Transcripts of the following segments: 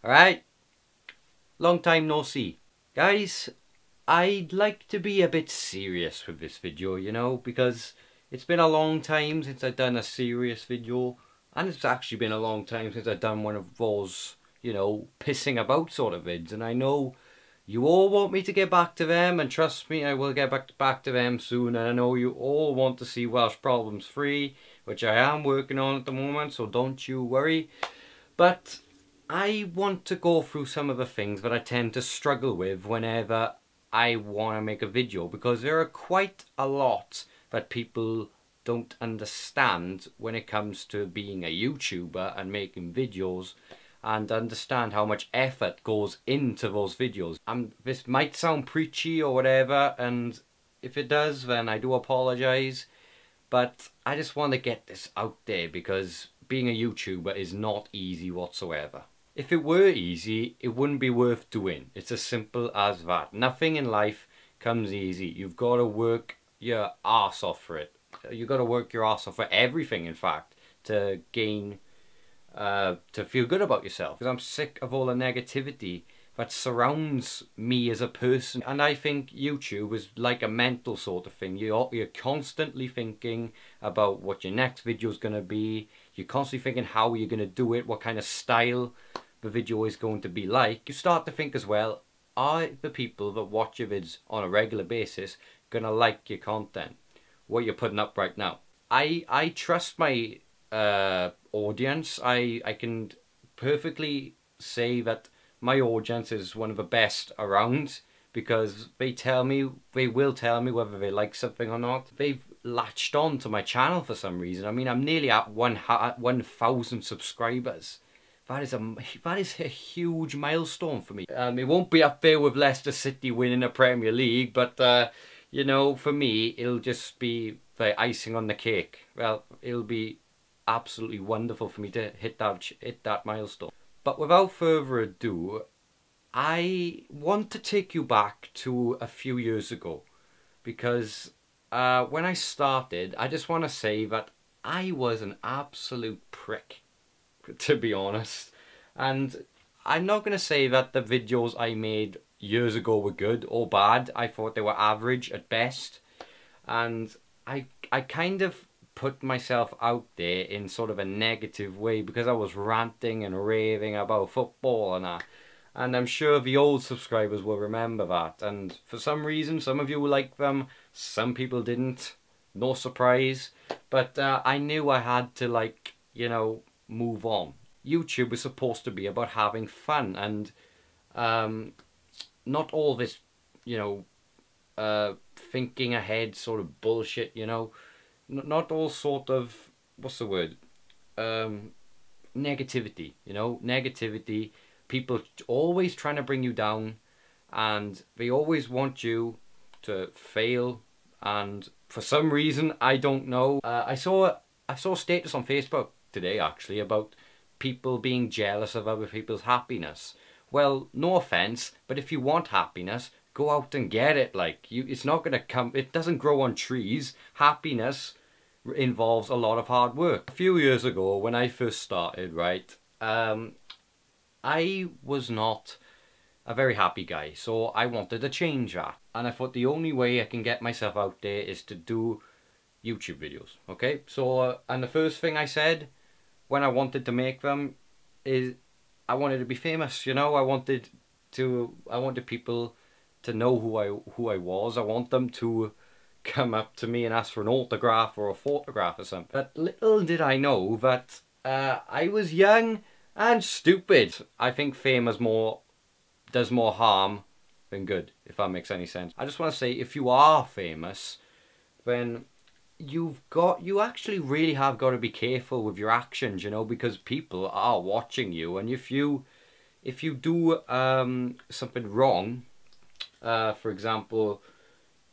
Alright, long time no see. Guys, I'd like to be a bit serious with this video, you know, because it's been a long time since I've done a serious video, and it's actually been a long time since I've done one of those, you know, pissing about sort of vids, and I know you all want me to get back to them, and trust me, I will get back to them soon, and I know you all want to see Welsh Problems 3, which I am working on at the moment, so don't you worry. But I want to go through some of the things that I tend to struggle with whenever I want to make a video, because there are quite a lot that people don't understand when it comes to being a YouTuber and making videos, and understand how much effort goes into those videos. This might sound preachy or whatever, and if it does, then I do apologise, but I just want to get this out there because being a YouTuber is not easy whatsoever. If it were easy, it wouldn't be worth doing. It's as simple as that. Nothing in life comes easy. You've got to work your arse off for it. You've got to work your arse off for everything, in fact, to gain, to feel good about yourself. Because I'm sick of all the negativity that surrounds me as a person. And I think YouTube is like a mental sort of thing. You're constantly thinking about what your next video is going to be. You're constantly thinking how you're going to do it, what kind of style the video is going to be like. You start to think as well, are the people that watch your vids on a regular basis going to like your content, what you're putting up right now? I trust my audience. I can perfectly say that my audience is one of the best around, because they will tell me whether they like something or not. They've latched on to my channel for some reason. I mean, I'm nearly at 1,000 subscribers. That is a huge milestone for me. It won't be up there with Leicester City winning the Premier League, but you know, for me, it'll just be the icing on the cake. Well, it'll be absolutely wonderful for me to hit that milestone. But without further ado, I want to take you back to a few years ago, because when I started, I just want to say that I was an absolute prick, to be honest. And I'm not going to say that the videos I made years ago were good or bad. I thought they were average at best, and I kind of put myself out there in sort of a negative way because I was ranting and raving about football and that. And I'm sure the old subscribers will remember that. And for some reason, some of you like them, some people didn't. No surprise. But I knew I had to, like, you know, move on. YouTube was supposed to be about having fun, and not all this, you know, thinking ahead sort of bullshit, you know. Not all sort of, what's the word, negativity, you know, negativity. People always trying to bring you down, and they always want you to fail. And for some reason, I don't know, I saw a status on Facebook today actually about people being jealous of other people's happiness. Well, no offense, but if you want happiness, go out and get it. Like, it's not gonna come, it doesn't grow on trees. Happiness involves a lot of hard work. A few years ago, when I first started, right, I was not a very happy guy, so I wanted to change that. And I thought the only way I can get myself out there is to do YouTube videos, okay? So, and the first thing I said when I wanted to make them is I wanted to be famous, you know? I wanted people to know who I was. I want them to come up to me and ask for an autograph or a photograph or something. But little did I know that I was young and stupid. I think fame does more harm than good, if that makes any sense. I just want to say, if you are famous, then you actually really have got to be careful with your actions, you know, because people are watching you, and if you do something wrong, for example,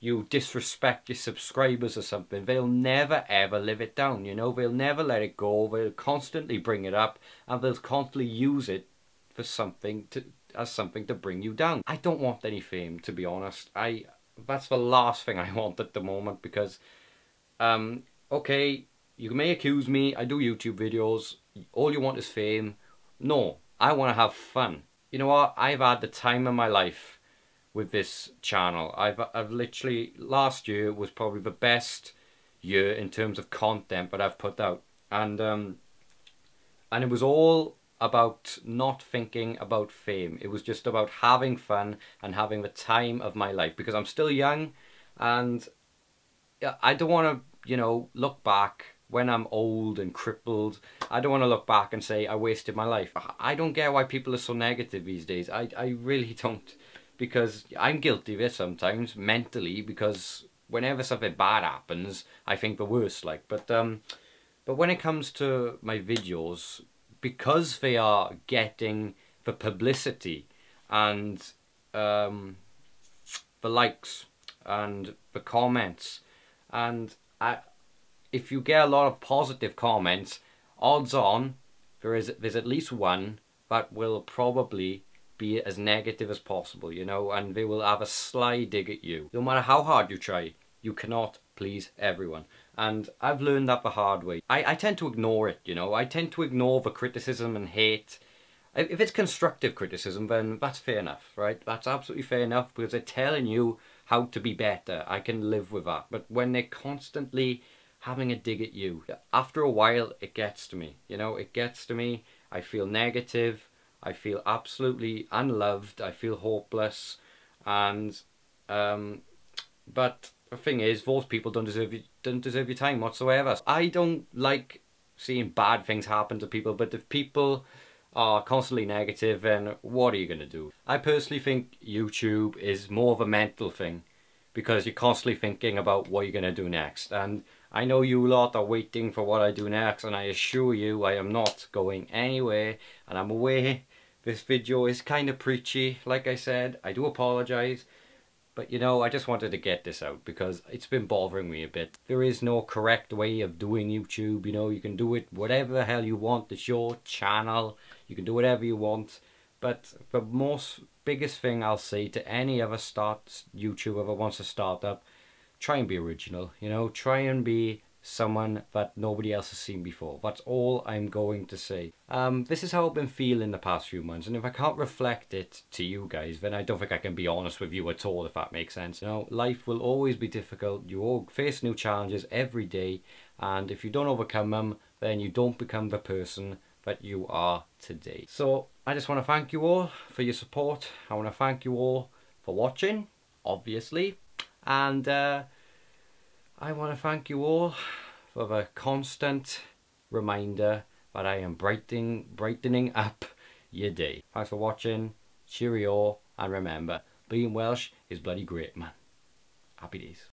you disrespect your subscribers or something, they'll never ever live it down, you know. They'll never let it go. They'll constantly bring it up, and they'll constantly use it for something to bring you down. I don't want any fame, to be honest. That's the last thing I want at the moment, because okay, you may accuse me, I do YouTube videos, all you want is fame. No, I want to have fun. You know what? I've had the time of my life with this channel. I've literally, last year was probably the best year in terms of content that I've put out, and it was all about not thinking about fame. It was just about having fun and having the time of my life, because I'm still young, and I don't want to, you know, look back when I'm old and crippled. I don't want to look back and say I wasted my life. I don't get why people are so negative these days. I really don't, because I'm guilty of it sometimes mentally, because whenever something bad happens, I think the worst, like. But when it comes to my videos, because they are getting the publicity and the likes and the comments, and if you get a lot of positive comments, odds on there's at least one that will probably be as negative as possible, you know, and they will have a sly dig at you. No matter how hard you try, you cannot please everyone. And I've learned that the hard way. I tend to ignore it, you know. I tend to ignore the criticism and hate. If it's constructive criticism, then that's fair enough, right? That's absolutely fair enough, because they're telling you how to be better. I can live with that. But when they're constantly having a dig at you, after a while it gets to me, you know. It gets to me. I feel negative. I feel absolutely unloved. I feel hopeless. And but the thing is, those people don't deserve your time whatsoever. I don't like seeing bad things happen to people, but if people are constantly negative, then what are you going to do? I personally think YouTube is more of a mental thing, because you're constantly thinking about what you're going to do next. And I know you lot are waiting for what I do next, and I assure you I am not going anywhere. And I'm aware this video is kind of preachy, like I said. I do apologise. But you know, I just wanted to get this out because it's been bothering me a bit. There is no correct way of doing YouTube, you know. You can do it whatever the hell you want. It's your channel. You can do whatever you want. But the biggest thing I'll say to any other YouTuber that wants to start up, try and be original, you know. Try and be someone that nobody else has seen before. That's all I'm going to say. This is how I've been feeling the past few months, and if I can't reflect it to you guys, then I don't think I can be honest with you at all, if that makes sense. You know, life will always be difficult. You all face new challenges every day, and if you don't overcome them, then you don't become the person that you are today. So I just want to thank you all for your support. I want to thank you all for watching, obviously, and I want to thank you all for the constant reminder that I am brightening up your day. Thanks for watching, cheerio, and remember, being Welsh is bloody great, man. Happy days.